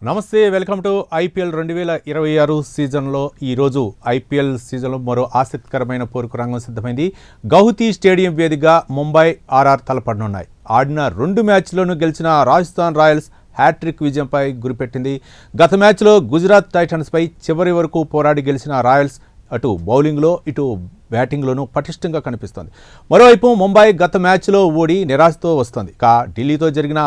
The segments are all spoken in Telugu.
నమస్తే, వెల్కమ్ టు ఐపీఎల్ 2026 సీజన్లో ఈరోజు ఐపీఎల్ సీజన్లో మరో ఆసక్తికరమైన పోరుకు రంగం సిద్ధమైంది. గౌహతి స్టేడియం వేదికగా ముంబై ఆర్ఆర్ తలపడనున్నాయి. ఆడిన 2 మ్యాచ్ల్లోనూ గెలిచిన రాజస్థాన్ రాయల్స్ హ్యాట్రిక్ విజయంపై గురిపెట్టింది. గత మ్యాచ్లో గుజరాత్ టైటన్స్పై చివరి వరకు పోరాడి గెలిచిన రాయల్స్ అటు బౌలింగ్లో ఇటు బ్యాటింగ్లోనూ పటిష్టంగా కనిపిస్తోంది. మరోవైపు ముంబై గత మ్యాచ్లో ఓడి నిరాశతో వస్తోంది. ఢిల్లీతో జరిగిన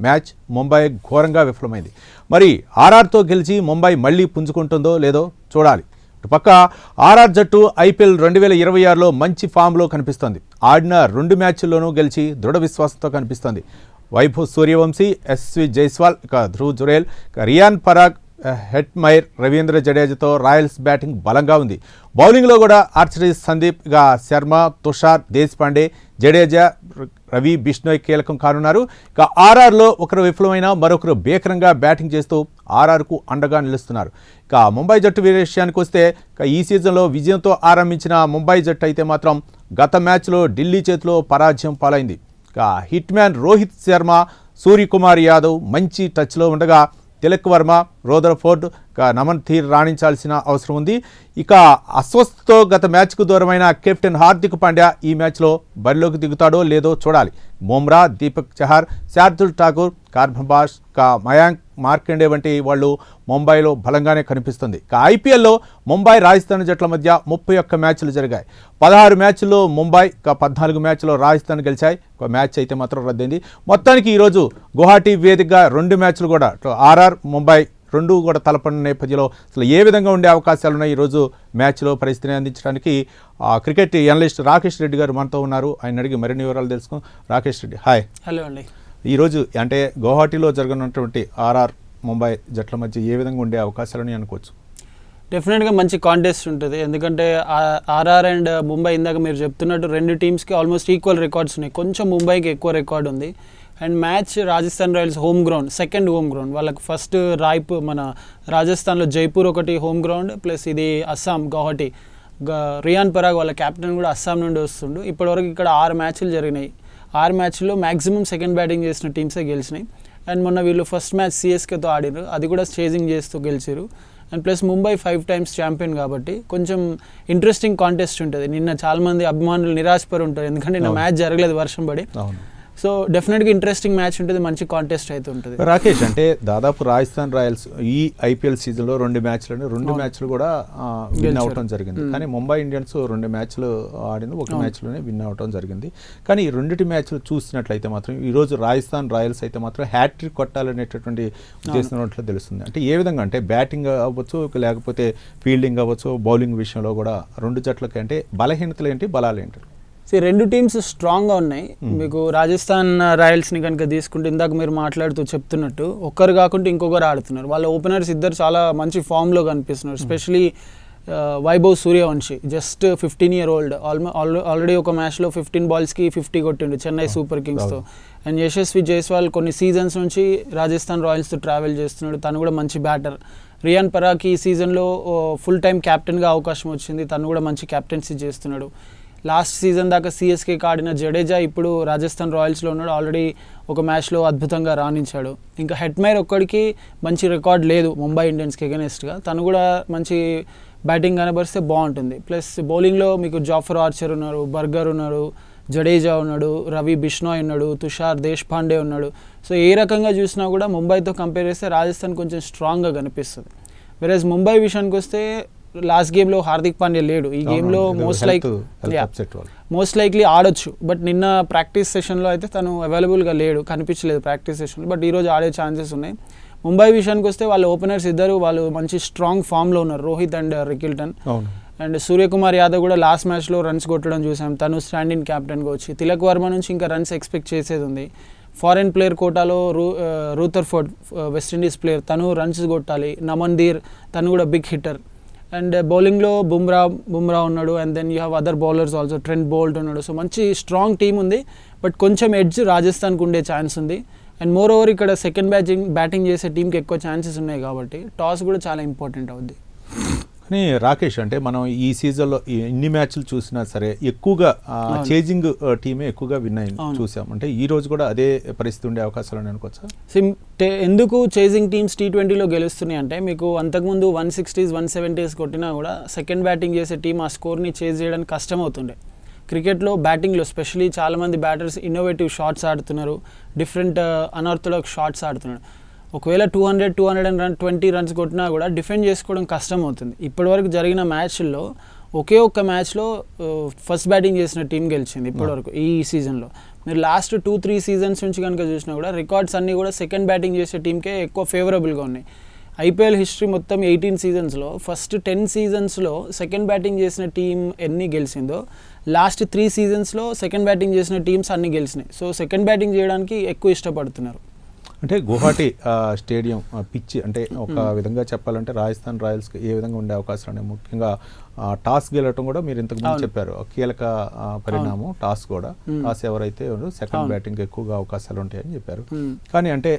మ్యాచ్ ముంబై ఘోరంగా విఫలమైంది. మరి ఆర్ఆర్తో గెలిచి ముంబై మళ్లీ పుంజుకుంటుందో లేదో చూడాలి. పక్క ఆర్ఆర్ జట్టు ఐపీఎల్ 2026లో మంచి ఫామ్లో కనిపిస్తోంది. ఆడిన 2 మ్యాచ్ల్లోనూ గెలిచి దృఢ విశ్వాసంతో కనిపిస్తోంది. వైభవ్ సూర్యవంశీ, ఎస్వి జైస్వాల్, ధ్రువ్ జురేల్, రియాన్ పరాగ్, హెట్మైర్, రవీంద్ర జడేజాతో రాయల్స్ బ్యాటింగ్ బలంగా ఉంది. బౌలింగ్లో కూడా ఆర్చరీస్ సందీప్, శర్మ, తుషార్ దేశపాండే, జడేజా, రవి బిష్ణోయ్ కీలకం కానున్నారు. ఆర్ఆర్లో ఒకరు విఫలమైన మరొకరు భీకరంగా బ్యాటింగ్ చేస్తూ ఆర్ఆర్కు అండగా నిలుస్తున్నారు. ముంబై జట్టు విషయానికి వస్తే ఈ సీజన్లో విజయంతో ఆరంభించిన ముంబై జట్టు అయితే మాత్రం గత మ్యాచ్లో ఢిల్లీ చేతిలో పరాజయం పాలైంది. హిట్ మ్యాన్ రోహిత్ శర్మ, సూర్యకుమార్ యాదవ్ మంచి టచ్లో ఉండగా తిలక్ వర్మ, రోదర్ఫోర్డ్, నమన్ థీర్ రాణించాల్సిన అవసరం ఉంది. అస్వస్థతో గత మ్యాచ్కు దూరమైన కెప్టెన్ హార్దిక్ పాండ్యా ఈ మ్యాచ్లో బరిలోకి దిగుతాడో లేదో చూడాలి. బుమ్రా, దీపక్ చహర్, శార్దుల్ ఠాకూర్, కార్బబాష్, మయాంక్ మార్కండే వంటి వాళ్ళు ముంబైలో బలంగానే కనిపిస్తుంది. ఐపీఎల్లో ముంబై రాజస్థాన్ జట్ల మధ్య 31 మ్యాచ్లు జరిగాయి. 16 మ్యాచ్ల్లో ముంబై, 14 మ్యాచ్లో రాజస్థాన్ గెలిచాయి. ఒక మ్యాచ్ అయితే మాత్రం రద్దయింది. మొత్తానికి ఈరోజు గువాహటి వేదికగా 2 మ్యాచ్లు కూడా ఆర్ఆర్ ముంబై 2 కూడా తలపడిన నేపథ్యంలో అసలు ఏ విధంగా ఉండే అవకాశాలు ఉన్నాయి ఈరోజు మ్యాచ్లో పరిస్థితిని అందించడానికి క్రికెట్ అనలిస్ట్ రాకేష్ రెడ్డి గారు మనతో ఉన్నారు. ఆయన అడిగి మరిన్ని వివరాలు తెలుసుకుని. రాకేష్ రెడ్డి, హాయ్. హలో అండి. ఈరోజు అంటే గువాహటిలో జరగనున్నటువంటి ఆర్ఆర్ ముంబై జట్ల మధ్య ఏ విధంగా ఉండే అవకాశాలని అనుకోవచ్చు? డెఫినెట్గా మంచి కాంటెస్ట్ ఉంటుంది. ఎందుకంటే ఆర్ఆర్ అండ్ ముంబై ఇందాక మీరు చెప్తున్నట్టు 2 టీమ్స్కి ఆల్మోస్ట్ ఈక్వల్ రికార్డ్స్ ఉన్నాయి. కొంచెం ముంబైకి ఎక్కువ రికార్డ్ ఉంది. And match Rajasthan Royals home ground, second home ground. వాళ్ళకి ఫస్ట్ మన రాజస్థాన్లో జైపూర్ ఒకటి హోమ్ గ్రౌండ్, ప్లస్ ఇది అస్సాం గౌహటి. రియాన్ పరాగ్ వాళ్ళ కెప్టెన్ కూడా అస్సాం నుండి వస్తుండు. ఇప్పటివరకు ఇక్కడ 6 మ్యాచ్లు జరిగినాయి. 6 మ్యాచ్ల్లో మ్యాక్సిమం సెకండ్ బ్యాటింగ్ చేసిన టీమ్సే గెలిచినాయి. అండ్ మొన్న వీళ్ళు ఫస్ట్ మ్యాచ్ సిఎస్కేతో ఆడినారు, అది కూడా చేజింగ్ చేస్తూ గెలిచారు. And plus Mumbai 5 times champion కాబట్టి కొంచెం ఇంట్రెస్టింగ్ కాంటెస్ట్ ఉంటుంది. నిన్న చాలామంది అభిమానులు నిరాశపడి ఉంటారు, ఎందుకంటే నిన్న మ్యాచ్ జరగలేదు వర్షం పడి. సో డెఫినెట్గా ఇంట్రెస్టింగ్ మ్యాచ్ ఉంటుంది, మంచి కాంటెస్ట్ అయితే ఉంటుంది. రాకేష్, అంటే దాదాపు రాజస్థాన్ రాయల్స్ ఈ ఐపీఎల్ సీజన్లో 2 మ్యాచ్లు కూడా విన్ అవటం జరిగింది. కానీ ముంబై ఇండియన్స్ 2 మ్యాచ్లు ఆడింది, 1 మ్యాచ్లోనే విన్ అవటం జరిగింది. కానీ ఈ 2 మ్యాచ్లు చూసినట్లయితే మాత్రం ఈరోజు రాజస్థాన్ రాయల్స్ అయితే మాత్రం హ్యాట్రిక్ కొట్టాలనేటటువంటి ఉద్దేశంలో తెలుస్తుంది. అంటే ఏ విధంగా, అంటే బ్యాటింగ్ అవ్వచ్చు, లేకపోతే ఫీల్డింగ్ అవ్వచ్చు, బౌలింగ్ విషయంలో కూడా 2 జట్లకి అంటే బలహీనతలు ఏంటి, బలాలు ఏంటి? 2 టీమ్స్ స్ట్రాంగ్గా ఉన్నాయి. మీకు రాజస్థాన్ రాయల్స్ని కనుక తీసుకుంటే ఇందాక మీరు మాట్లాడుతూ చెప్తున్నట్టు ఒక్కరు కాకుండా ఇంకొకరు ఆడుతున్నారు. వాళ్ళ ఓపెనర్స్ ఇద్దరు చాలా మంచి ఫామ్లో కనిపిస్తున్నారు. Especially Vaibhav Suryavanshi, just 15 year old, already ఒక మ్యాచ్లో 15 balls-కి 50 కొట్టిండు చెన్నై సూపర్ కింగ్స్తో. అండ్ యశస్వి జైస్వాల్ కొన్ని సీజన్స్ నుంచి రాజస్థాన్ రాయల్స్తో ట్రావెల్ చేస్తున్నాడు, తను కూడా మంచి బ్యాటర్. రియాన్ పరాగ్ ఈ సీజన్లో ఫుల్ టైం క్యాప్టెన్గా అవకాశం వచ్చింది, తను కూడా మంచి క్యాప్టెన్సీ చేస్తున్నాడు. లాస్ట్ సీజన్ దాకా సిఎస్కేకి ఆడిన జడేజా ఇప్పుడు రాజస్థాన్ రాయల్స్లో ఉన్నాడు, ఆల్రెడీ ఒక మ్యాచ్లో అద్భుతంగా రాణించాడు. ఇంకా హెట్మైర్ ఒక్కడికి మంచి రికార్డ్ లేదు ముంబై ఇండియన్స్కి ఎగెనెస్ట్గా, తను కూడా మంచి బ్యాటింగ్ కనబరిస్తే బాగుంటుంది. ప్లస్ బౌలింగ్లో మీకు జాఫర్ ఆర్చర్ ఉన్నారు, బర్గర్ ఉన్నాడు, జడేజా ఉన్నాడు, రవి బిష్ణోయ్ ఉన్నాడు, తుషార్ దేశపాండే ఉన్నాడు. సో ఏ రకంగా చూసినా కూడా ముంబైతో కంపేర్ చేస్తే రాజస్థాన్ కొంచెం స్ట్రాంగ్గా కనిపిస్తుంది. వెరస్ ముంబై విషయానికి వస్తే లాస్ట్ గేమ్లో హార్దిక్ పాండ్యా లేడు. ఈ గేమ్లో మోస్ట్ లైక్లీ ఆడొచ్చు, బట్ నిన్న ప్రాక్టీస్ సెషన్లో అయితే తను అవైలబుల్గా లేడు, కనిపించలేదు ప్రాక్టీస్ సెషన్లో. బట్ ఈరోజు ఆడే ఛాన్సెస్ ఉన్నాయి. ముంబై విషయానికి వస్తే వాళ్ళ ఓపెనర్స్ ఇద్దరు వాళ్ళు మంచి స్ట్రాంగ్ ఫామ్లో ఉన్నారు, Rohit and Rickelton. And Suryakumar Yadav కూడా లాస్ట్ మ్యాచ్లో రన్స్ కొట్టడం చూసాం, తను స్టాండ్ ఇన్ క్యాప్టెన్గా వచ్చి. తిలక్ వర్మ నుంచి ఇంకా రన్స్ ఎక్స్పెక్ట్ చేసేది ఉంది. ఫారెన్ ప్లేయర్ కోటాలో రూథర్ఫోర్డ్, వెస్టిండీస్ ప్లేయర్, తను రన్స్ కొట్టాలి. నమన్ ధీర్, తను కూడా బిగ్ హిట్టర్. అండ్ బౌలింగ్లో బుమ్రా ఉన్నాడు. And then you have other bowlers also, Trent Boult ఉన్నాడు. సో మంచి స్ట్రాంగ్ టీమ్ ఉంది, బట్ కొంచెం ఎడ్జ్ రాజస్థాన్కి ఉండే ఛాన్స్ ఉంది. అండ్ మోర్ ఓవర్ ఇక్కడ సెకండ్ బ్యాటింగ్ చేసే టీంకి ఎక్కువ ఛాన్సెస్ ఉన్నాయి కాబట్టి టాస్ కూడా చాలా ఇంపార్టెంట్ అవుద్ది. కానీ రాకేష్, అంటే మనం ఈ సీజన్లో ఎన్ని మ్యాచ్లు చూసినా సరే ఎక్కువగా చేజింగ్ టీమే ఎక్కువగా విన్ అయింది చూసాం. అంటే ఈ రోజు కూడా అదే పరిస్థితి ఉండే అవకాశాలు అనుకోవచ్చా? ఎందుకు చేజింగ్ టీమ్స్ T20లో గెలుస్తున్నాయి అంటే, మీకు అంతకుముందు 160s 170s కొట్టినా కూడా సెకండ్ బ్యాటింగ్ చేసే టీం ఆ స్కోర్ని చేజ్ చేయడానికి కష్టం అవుతుండే. క్రికెట్లో బ్యాటింగ్లో స్పెషలీ చాలామంది బ్యాటర్స్ ఇన్నోవేటివ్ షాట్స్ ఆడుతున్నారు, డిఫరెంట్ అనార్థడాక్స్ షాట్స్ ఆడుతున్నారు. ఒకవేళ 220 రన్స్ కొట్టినా కూడా డిఫెండ్ చేసుకోవడం కష్టం అవుతుంది. ఇప్పటివరకు జరిగిన మ్యాచ్ల్లో ఒకే ఒక్క మ్యాచ్లో ఫస్ట్ బ్యాటింగ్ చేసిన టీం గెలిచింది ఇప్పటివరకు ఈ సీజన్లో. మీరు లాస్ట్ 2-3 సీజన్స్ నుంచి కనుక చూసినా కూడా రికార్డ్స్ అన్నీ కూడా సెకండ్ బ్యాటింగ్ చేసే టీంకే ఎక్కువ ఫేవరబుల్గా ఉన్నాయి. ఐపీఎల్ హిస్టరీ మొత్తం 18 సీజన్స్లో ఫస్ట్ 10 సీజన్స్లో సెకండ్ బ్యాటింగ్ చేసిన టీం ఎన్ని గెలిచిందో లాస్ట్ 3 సీజన్స్లో సెకండ్ బ్యాటింగ్ చేసిన టీమ్స్ అన్ని గెలిచినాయి. సో సెకండ్ బ్యాటింగ్ చేయడానికి ఎక్కువ ఇష్టపడుతున్నారు. అంటే గువాహటి స్టేడియం పిచ్ అంటే ఒక విధంగా చెప్పాలంటే రాజస్థాన్ రాయల్స్కి ఏ విధంగా ఉండే అవకాశాలు ఉన్నాయి? ముఖ్యంగా టాస్ గెలవటం కూడా మీరు ఇంతకుముందు చెప్పారు, కీలక పరిణామం టాస్ కూడా. టాస్ ఎవరైతే సెకండ్ బ్యాటింగ్ ఎక్కువగా అవకాశాలు ఉంటాయని చెప్పారు. కానీ అంటే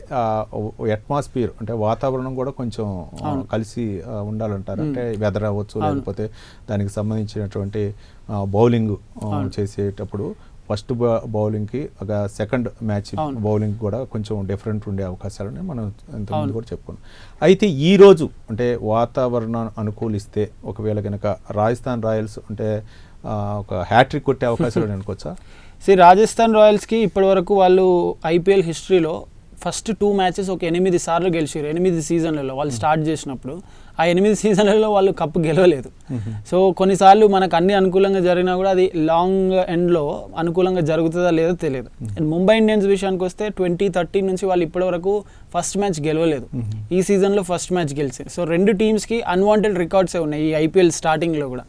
అట్మాస్ఫియర్ అంటే వాతావరణం కూడా కొంచెం కలిసి ఉండాలంటారు. అంటే వెదర్ అవ్వచ్చు, లేకపోతే దానికి సంబంధించినటువంటి బౌలింగ్ చేసేటప్పుడు ఫస్ట్ బౌలింగ్కి ఒక సెకండ్ మ్యాచ్ బౌలింగ్ కూడా కొంచెం డిఫరెంట్ ఉండే అవకాశాలని మనం ఇంతకుముందు కూడా చెప్పుకున్నాం. అయితే ఈరోజు అంటే వాతావరణం అనుకూలిస్తే ఒకవేళ కనుక రాజస్థాన్ రాయల్స్ అంటే ఒక హ్యాట్రిక్ కొట్టే అవకాశాలు అనుకోవచ్చా? రాజస్థాన్ రాయల్స్కి ఇప్పటివరకు వాళ్ళు ఐపీఎల్ హిస్టరీలో ఫస్ట్ 2 మ్యాచెస్ ఒక 8 సార్లు గెలిచారు 8 సీజన్లలో వాళ్ళు స్టార్ట్ చేసినప్పుడు. ఆ 8 సీజన్లలో వాళ్ళు కప్పు గెలవలేదు. సో కొన్నిసార్లు మనకు అన్ని అనుకూలంగా జరిగినా కూడా అది లాంగ్ ఎండ్లో అనుకూలంగా జరుగుతుందా లేదో తెలియదు. అండ్ ముంబై ఇండియన్స్ విషయానికి వస్తే 2013 నుంచి వాళ్ళు ఇప్పటివరకు ఫస్ట్ మ్యాచ్ గెలవలేదు. ఈ సీజన్లో ఫస్ట్ మ్యాచ్ గెలిచారు. సో రెండు టీమ్స్కి అన్వాంటెడ్ రికార్డ్సే ఉన్నాయి ఈ ఐపీఎల్ స్టార్టింగ్లో కూడా.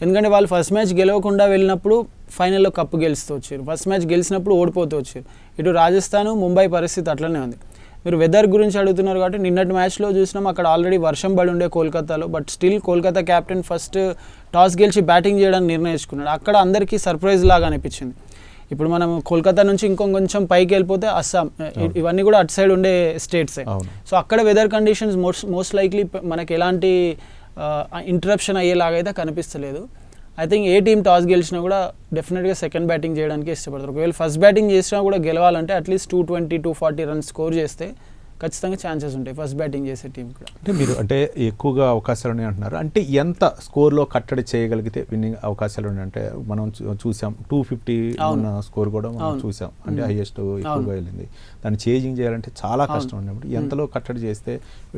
ఎందుకంటే వాళ్ళు ఫస్ట్ మ్యాచ్ గెలవకుండా వెళ్ళినప్పుడు ఫైనల్లో కప్పు గెలుస్తూ వచ్చారు, ఫస్ట్ మ్యాచ్ గెలిచినప్పుడు ఓడిపోతూ వచ్చారు. ఇటు రాజస్థాన్ ముంబై పరిస్థితి అట్లనే ఉంది. మీరు వెదర్ గురించి అడుగుతున్నారు కాబట్టి నిన్నటి మ్యాచ్లో చూసినాం, అక్కడ ఆల్రెడీ వర్షం పడి ఉండే కోల్కతాలో. But still Kolkata captain first toss గెలిచి బ్యాటింగ్ చేయడానికి నిర్ణయించుకున్నాడు. అక్కడ అందరికీ సర్ప్రైజ్ లాగా అనిపించింది. ఇప్పుడు మనం కోల్కతా నుంచి ఇంకొంచెం పైకి వెళ్ళిపోతే అస్సాం, ఇవన్నీ కూడా అటు సైడ్ ఉండే స్టేట్సే. సో అక్కడ వెదర్ కండిషన్స్ మోస్ట్ లైక్లీ మనకి ఎలాంటి ఇంటరప్షన్ అయ్యేలాగైతే కనిపిస్తలేదు. ఐ థింక్ ఏ టీం టాస్ గెలిచినా కూడా డెఫినెట్గా సెకండ్ బ్యాటింగ్ చేయడానికి ఇష్టపడతారు. ఒకవేళ ఫస్ట్ బ్యాటింగ్ చేసినా కూడా గెలవాలంటే అట్లీస్ట్ 220-240 రన్స్ స్కోర్ చేస్తే ఖచ్చితంగా ఛాన్సెస్ ఉంటాయి ఫస్ట్ బ్యాటింగ్ చేసే టీం కూడా. అంటే మీరు అంటే ఎక్కువగా అవకాశాలు ఉన్నాయి అంటున్నారు. అంటే ఎంత స్కోర్లో కట్టడి చేయగలిగితే విన్నింగ్ అవకాశాలు ఉన్నాయి? అంటే మనం చూసాం 250 ఉన్న స్కోర్ కూడా మనం చూసాం, అంటే హైయెస్ట్ ఎక్కువగా వెళ్ళింది. దాన్ని చేంజింగ్ చేయాలంటే చాలా కష్టం ఉన్నప్పుడు ఎంతలో కట్టడి చేస్తే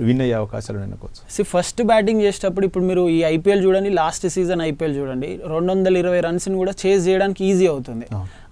విన్ అయ్యే అవకాశాలు అనుకోవచ్చు? ఫస్ట్ బ్యాటింగ్ చేసేటప్పుడు ఇప్పుడు మీరు ఈ ఐపీఎల్ చూడండి, లాస్ట్ సీజన్ ఐపీఎల్ చూడండి, 220 రన్స్ని కూడా చేజ్ చేయడానికి ఈజీ అవుతుంది.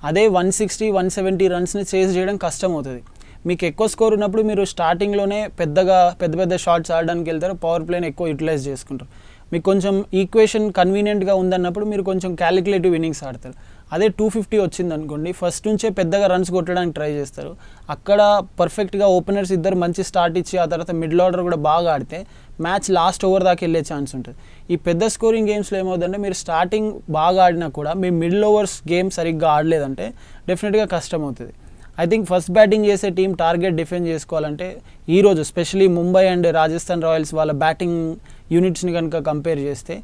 అదే 160-170 రన్స్ని చేజ్ చేయడం కష్టం అవుతుంది. మీకు ఎక్కువ స్కోర్ ఉన్నప్పుడు మీరు స్టార్టింగ్లోనే పెద్ద షాట్స్ ఆడడానికి వెళ్తారు, పవర్ ప్లేని ఎక్కువ యూటిలైజ్ చేసుకుంటారు. మీకు కొంచెం ఈక్వేషన్ కన్వీనియంట్గా ఉందన్నప్పుడు మీరు కొంచెం క్యాలిక్యులేటివ్ ఇన్నింగ్స్ ఆడతారు. అదే 250 వచ్చింది అనుకోండి, ఫస్ట్ నుంచే పెద్దగా రన్స్ కొట్టడానికి ట్రై చేస్తారు. అక్కడ పర్ఫెక్ట్గా ఓపెనర్స్ ఇద్దరు మంచి స్టార్ట్ ఇచ్చి ఆ తర్వాత మిడిల్ ఆర్డర్ కూడా బాగా ఆడితే మ్యాచ్ లాస్ట్ ఓవర్ దాకా వెళ్ళే ఛాన్స్ ఉంటుంది. ఈ పెద్ద స్కోరింగ్ గేమ్స్లో ఏమవుతుందంటే మీరు స్టార్టింగ్ బాగా ఆడినా కూడా మీ మిడిల్ ఓవర్స్ గేమ్ సరిగ్గా ఆడలేదంటే డెఫినెట్గా కష్టం అవుతుంది. ఐ థింక్ ఫస్ట్ బ్యాటింగ్ చేసే టీం టార్గెట్ డిఫెండ్ చేసుకోవాలంటే ఈరోజు especially Mumbai and Rajasthan Royals వాళ్ళ బ్యాటింగ్ యూనిట్స్ని కనుక కంపేర్ చేస్తే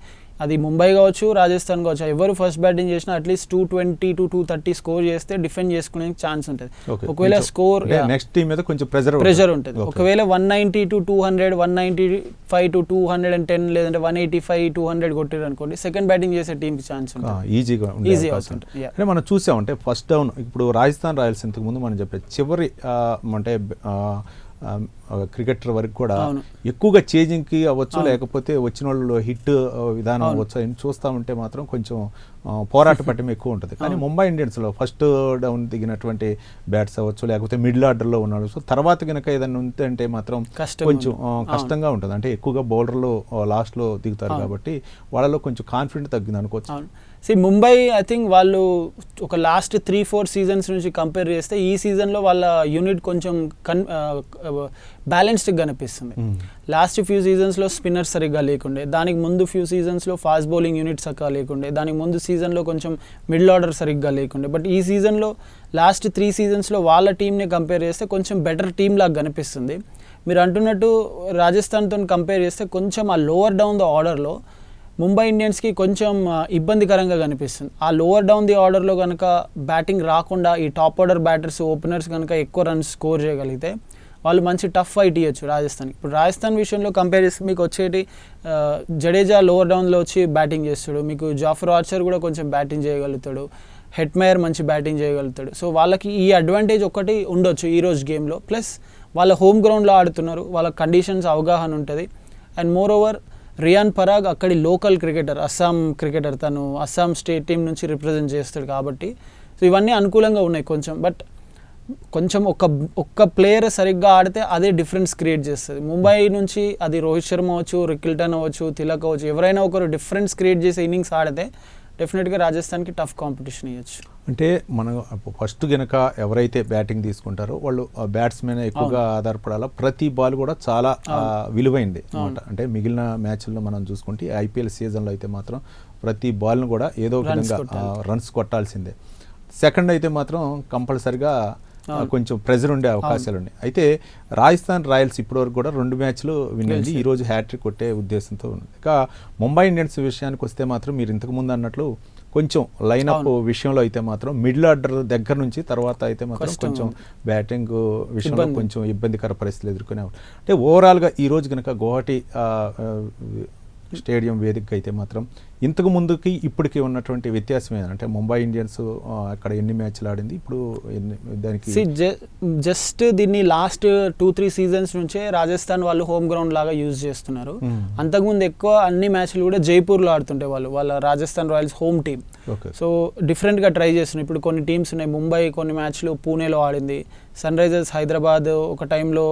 అది ముంబై కావచ్చు రాజస్థాన్ కావచ్చు, ఎవరు ఫస్ట్ బ్యాటింగ్ చేసినా అట్లీస్ట్ 220-230 స్కోర్ చేస్తే డిఫెండ్ చేసుకునే ఛాన్స్ ఉంటుంది. ఒకవేళ స్కోర్ నెక్స్ట్ టీం మీద కొంచెం ప్రెజర్ ఉంటుంది. ఒకవేళ 190-200, 195-210 లేదంటే 185-200 కొట్టారు అనుకోండి, సెకండ్ బ్యాటింగ్ చేసే టీంకి ఛాన్స్ ఉంటుంది, ఈజీ అవుతుంది. అంటే మనం చూసామంటే ఫస్ట్ డౌన్ ఇప్పుడు రాజస్థాన్ రాయల్స్ ఇంతకు ముందు మనం చెప్పే చివరి అంటే క్రికెటర్ వరకు కూడా ఎక్కువగా చేంజింగ్కి అవ్వచ్చు, లేకపోతే వచ్చిన వాళ్ళు హిట్ విధానం అవ్వచ్చు అని చూస్తామంటే మాత్రం కొంచెం పోరాట పట్టం ఎక్కువ ఉంటుంది. కానీ ముంబై ఇండియన్స్లో ఫస్ట్ డౌన్ దిగినటువంటి బ్యాట్స్ అవ్వచ్చు, లేకపోతే మిడిల్ ఆర్డర్లో ఉన్నాడు. సో తర్వాత కనుక ఏదైనా ఉంటే అంటే మాత్రం కొంచెం కష్టంగా ఉంటుంది. అంటే ఎక్కువగా బౌలర్లు లాస్ట్లో దిగుతారు కాబట్టి వాళ్ళలో కొంచెం కాన్ఫిడెంట్ తగ్గింది అనుకోవచ్చు. ముంబై ఐ థింక్ వాళ్ళు ఒక లాస్ట్ 3-4 సీజన్స్ నుంచి కంపేర్ చేస్తే ఈ సీజన్లో వాళ్ళ యూనిట్ కొంచెం బ్యాలెన్స్డ్గా కనిపిస్తుంది. లాస్ట్ ఫ్యూ సీజన్స్లో స్పిన్నర్ సరిగ్గా లేకుండే, దానికి ముందు ఫ్యూ సీజన్స్లో ఫాస్ట్ బౌలింగ్ యూనిట్ సరిగ్గా లేకుండే, దానికి ముందు సీజన్లో కొంచెం మిడిల్ ఆర్డర్ సరిగ్గా లేకుండే. బట్ ఈ సీజన్లో లాస్ట్ 3 సీజన్స్లో వాళ్ళ టీంని కంపేర్ చేస్తే కొంచెం బెటర్ టీమ్ లాగా కనిపిస్తుంది. మీరు అంటున్నట్టు రాజస్థాన్తో కంపేర్ చేస్తే కొంచెం ఆ లోవర్ డౌన్ ద ఆర్డర్లో ముంబై ఇండియన్స్కి కొంచెం ఇబ్బందికరంగా కనిపిస్తుంది. ఆ లోవర్ డౌన్ ది ఆర్డర్లో కనుక బ్యాటింగ్ రాకుండా ఈ టాప్ ఆర్డర్ బ్యాటర్స్ ఓపెనర్స్ కనుక ఎక్కువ రన్స్ స్కోర్ చేయగలిగితే వాళ్ళు మంచి టఫ్ ఫైట్ ఇవ్వచ్చు రాజస్థాన్కి. ఇప్పుడు రాజస్థాన్ విషయంలో కంపేర్ చేస్తే మీకు వచ్చేటి జడేజా లోవర్ డౌన్లో వచ్చి బ్యాటింగ్ చేస్తాడు, మీకు జాఫర్ ఆర్చర్ కూడా కొంచెం బ్యాటింగ్ చేయగలుగుతాడు, హెట్మేయర్ మంచి బ్యాటింగ్ చేయగలుగుతాడు. సో వాళ్ళకి ఈ అడ్వాంటేజ్ ఒకటి ఉండొచ్చు ఈరోజు గేమ్లో. ప్లస్ వాళ్ళ హోమ్ గ్రౌండ్లో ఆడుతున్నారు, వాళ్ళ కండిషన్స్ అవగాహన ఉంటుంది. And more over Riyan Parag అక్కడి లోకల్ క్రికెటర్, అస్సాం క్రికెటర్, తను అస్సాం స్టేట్ టీం నుంచి రిప్రజెంట్ చేస్తాడు కాబట్టి సో ఇవన్నీ అనుకూలంగా ఉన్నాయి కొంచెం. బట్ కొంచెం ఒక్క ప్లేయర్ సరిగ్గా ఆడితే అదే డిఫరెన్స్ క్రియేట్ చేస్తుంది. ముంబై నుంచి అది రోహిత్ శర్మ అవ్వచ్చు, రికిల్టన్ అవ్వచ్చు, తిలక్ అవ్వచ్చు, ఎవరైనా ఒకరు డిఫరెన్స్ క్రియేట్ చేసే ఇన్నింగ్స్ ఆడితే డెఫినెట్గా రాజస్థాన్కి టఫ్ కాంపిటీషన్ ఇవ్వచ్చు. అంటే మనం ఫస్ట్ గనక ఎవరైతే బ్యాటింగ్ తీసుకుంటారో వాళ్ళు బ్యాట్స్మెన్ ఎక్కువగా ఆధారపడాలా. ప్రతి బాల్ కూడా చాలా విలువైంది అనమాట. అంటే మిగిలిన మ్యాచ్ల్లో మనం చూసుకుంటే ఐపీఎల్ సీజన్లో అయితే మాత్రం ప్రతి బాల్ను కూడా ఏదో విధంగా రన్స్ కొట్టాల్సిందే. సెకండ్ అయితే మాత్రం కంపల్సరిగా కొంచెం ప్రెజర్ ఉండే అవకాశాలు ఉన్నాయి. అయితే రాజస్థాన్ రాయల్స్ ఇప్పటివరకు కూడా 2 మ్యాచ్లు విన్ అయింది. ఈరోజు హ్యాట్రిక్ కొట్టే ఉద్దేశంతో ఉంది. ఇక ముంబై ఇండియన్స్ విషయానికి వస్తే మాత్రం మీరు ఇంతకుముందు అన్నట్లు కొంచెం లైనప్ విషయంలో అయితే మాత్రం మిడిల్ ఆర్డర్ దగ్గర నుంచి తర్వాత అయితే మాత్రం కొంచెం బ్యాటింగ్ విషయంలో కొంచెం ఇబ్బందికర పరిస్థితులు ఎదుర్కొనే. అంటే ఓవరాల్గా ఈరోజు కనుక గువాహటి స్టేడియం వేదిక అయితే మాత్రం ఇంతకు ముందుకి ఇప్పటికి ఉన్నటువంటి వ్యత్యాసం ఏంటంటే ముంబై ఇండియన్స్ అక్కడ ఎన్ని మ్యాచ్లు ఆడింది, ఇప్పుడు దానికి జస్ట్ దీన్ని లాస్ట్ 2-3 సీజన్స్ నుంచే రాజస్థాన్ వాళ్ళు హోమ్ గ్రౌండ్ లాగా యూజ్ చేస్తున్నారు. అంతకుముందు ఎక్కువ అన్ని మ్యాచ్లు కూడా జైపూర్లో ఆడుతుంటే వాళ్ళ Rajasthan Royals home team. So డిఫరెంట్గా ట్రై చేస్తున్నారు. ఇప్పుడు కొన్ని టీమ్స్ ఉన్నాయి, ముంబై కొన్ని మ్యాచ్లు పూణేలో ఆడింది, సన్ రైజర్స్ హైదరాబాద్ ఒక టైంలో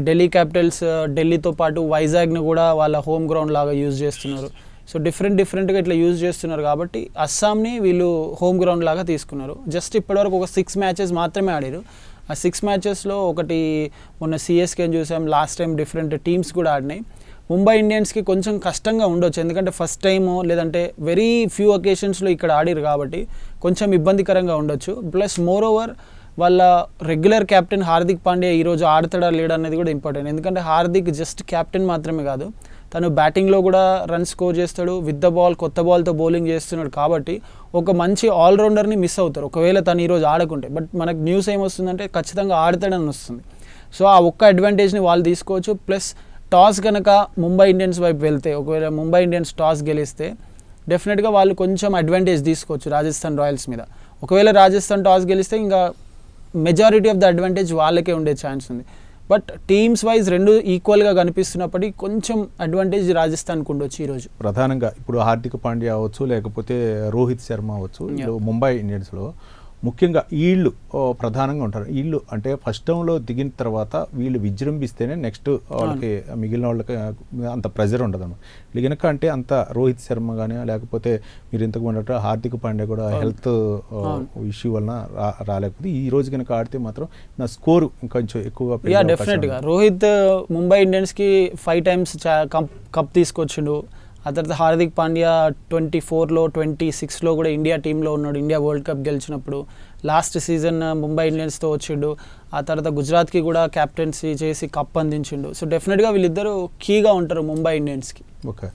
ఢిల్లీ క్యాపిటల్స్ ఢిల్లీతో పాటు వైజాగ్ని కూడా వాళ్ళ హోమ్ గ్రౌండ్ లాగా యూజ్ చేస్తున్నారు. సో డిఫరెంట్గా ఇట్లా యూజ్ చేస్తున్నారు కాబట్టి అస్సాంని వీళ్ళు హోమ్ గ్రౌండ్ లాగా తీసుకున్నారు. జస్ట్ ఇప్పటివరకు ఒక 6 మ్యాచెస్ మాత్రమే ఆడారు. ఆ 6 మ్యాచెస్లో ఒకటి మొన్న సిఎస్కేని చూసాం, లాస్ట్ టైం డిఫరెంట్ టీమ్స్ కూడా ఆడినాయి. ముంబై ఇండియన్స్కి కొంచెం కష్టంగా ఉండొచ్చు, ఎందుకంటే ఫస్ట్ టైము లేదంటే వెరీ ఫ్యూ ఒకేషన్స్లో ఇక్కడ ఆడిరు కాబట్టి కొంచెం ఇబ్బందికరంగా ఉండొచ్చు. ప్లస్ మోర్ ఓవర్ వాళ్ళ రెగ్యులర్ కెప్టెన్ హార్దిక్ పాండ్యా ఈరోజు ఆడతాడా లేడా అనేది కూడా ఇంపార్టెంట్. ఎందుకంటే హార్దిక్ జస్ట్ కెప్టెన్ మాత్రమే కాదు, తను బ్యాటింగ్లో కూడా రన్ స్కోర్ చేస్తాడు, విత్ ద బాల్ కొత్త బాల్తో బౌలింగ్ చేస్తున్నాడు కాబట్టి ఒక మంచి ఆల్రౌండర్ని మిస్ అవుతారు ఒకవేళ తను ఈరోజు ఆడకుంటే. బట్ మనకు న్యూస్ ఏమొస్తుందంటే ఖచ్చితంగా ఆడతాడని వస్తుంది. సో ఆ ఒక్క అడ్వాంటేజ్ని వాళ్ళు తీసుకోవచ్చు. ప్లస్ టాస్ కనుక ముంబై ఇండియన్స్ వైపు వెళ్తే, ఒకవేళ ముంబై ఇండియన్స్ టాస్ గెలిస్తే డెఫినెట్గా వాళ్ళు కొంచెం అడ్వాంటేజ్ తీసుకోవచ్చు రాజస్థాన్ రాయల్స్ మీద. ఒకవేళ రాజస్థాన్ టాస్ గెలిస్తే ఇంకా మెజారిటీ ఆఫ్ ద అడ్వాంటేజ్ వాళ్ళకే ఉండే ఛాన్స్ ఉంది. బట్ టీమ్స్ వైజ్ రెండు ఈక్వల్గా కనిపిస్తున్నప్పటికీ కొంచెం అడ్వాంటేజ్ రాజస్థాన్కి ఉండొచ్చు ఈరోజు. ప్రధానంగా ఇప్పుడు హార్దిక్ పాండ్యా అవ్వచ్చు, లేకపోతే రోహిత్ శర్మ అవ్వచ్చు, ముంబై ఇండియన్స్లో ముఖ్యంగా వీళ్ళు ప్రధానంగా ఉంటారు. వీళ్ళు అంటే ఫస్ట్ డౌన్లో దిగిన తర్వాత వీళ్ళు విజృంభిస్తేనే నెక్స్ట్ వాళ్ళకి మిగిలిన వాళ్ళకి అంత ప్రెజర్ ఉండదు అన్నమాట. వీళ్ళు కనుక అంటే అంత రోహిత్ శర్మ కానీ లేకపోతే మీరు ఇంతకు ఉన్నట్టు హార్దిక్ పాండ్యా కూడా హెల్త్ ఇష్యూ వలన రాలేకపోతే ఈ రోజు కనుక ఆడితే మాత్రం నా స్కోరు ఇంకొంచెం ఎక్కువగా. డెఫినెట్గా రోహిత్ ముంబై ఇండియన్స్కి 5 టైమ్స్ కప్ తీసుకొచ్చిండు. ఆ తర్వాత హార్దిక్ పాండ్యా 24లో 26లో కూడా ఇండియా టీంలో ఉన్నాడు, ఇండియా వరల్డ్ కప్ గెలిచినప్పుడు. లాస్ట్ సీజన్ ముంబై ఇండియన్స్తో వచ్చిండు. ఆ తర్వాత గుజరాత్కి కూడా క్యాప్టెన్సీ చేసి కప్ అందించిండు. సో డెఫినెట్గా వీళ్ళిద్దరూ కీగా ఉంటారు ముంబై ఇండియన్స్కి. ఓకే,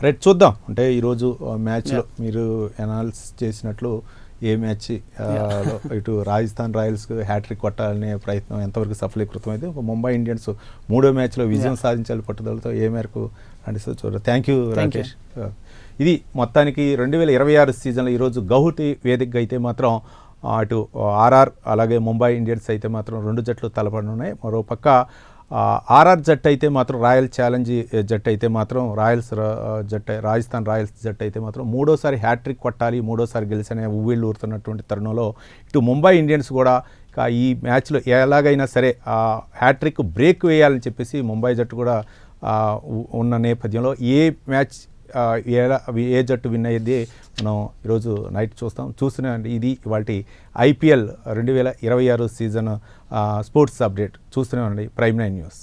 రైట్, చూద్దాం. అంటే ఈరోజు మ్యాచ్లో మీరు అనాలిసిస్ చేసినట్లు ఏ మ్యాచ్ ఇటు రాజస్థాన్ రాయల్స్ హ్యాట్రిక్ కొట్టాలనే ప్రయత్నం ఎంతవరకు సఫలీకృతం అయితే ముంబై ఇండియన్స్ 3వ మ్యాచ్లో విజయం సాధించాలి పట్టుదలతో ఏ మేరకు నడుస్తుందో చూడాలి. Thank you Rakesh. ఇది మొత్తానికి 2026 సీజన్లో ఈరోజు గౌహటి వేదికగా అయితే మాత్రం అటు ఆర్ఆర్ అలాగే ముంబై ఇండియన్స్ అయితే మాత్రం 2 జట్లు తలపడనున్నాయి. మరోపక్క ఆర్ఆర్ జట్టు అయితే మాత్రం రాయల్ ఛాలెంజ్ జట్టు అయితే మాత్రం రాజస్థాన్ రాయల్స్ జట్టు అయితే మాత్రం 3వసారి హ్యాట్రిక్ కొట్టాలి, 3వసారి గెలిచనే ఉవ్విళ్ళు ఊరుతున్నటువంటి తరుణంలో ఇటు ముంబై ఇండియన్స్ కూడా ఈ మ్యాచ్లో ఎలాగైనా సరే హ్యాట్రిక్ బ్రేక్ వేయాలని చెప్పేసి ముంబై జట్టు కూడా ఉన్న నేపథ్యంలో ఏ మ్యాచ్ ఏ జట్టు విన్ అయ్యేది మనం ఈరోజు నైట్ చూస్తూనే ఇది ఇవాల్టి IPL 2026 సీజన్ స్పోర్ట్స్ అప్డేట్. చూస్తూనే ఉండండి ప్రైమ్ 9 న్యూస్.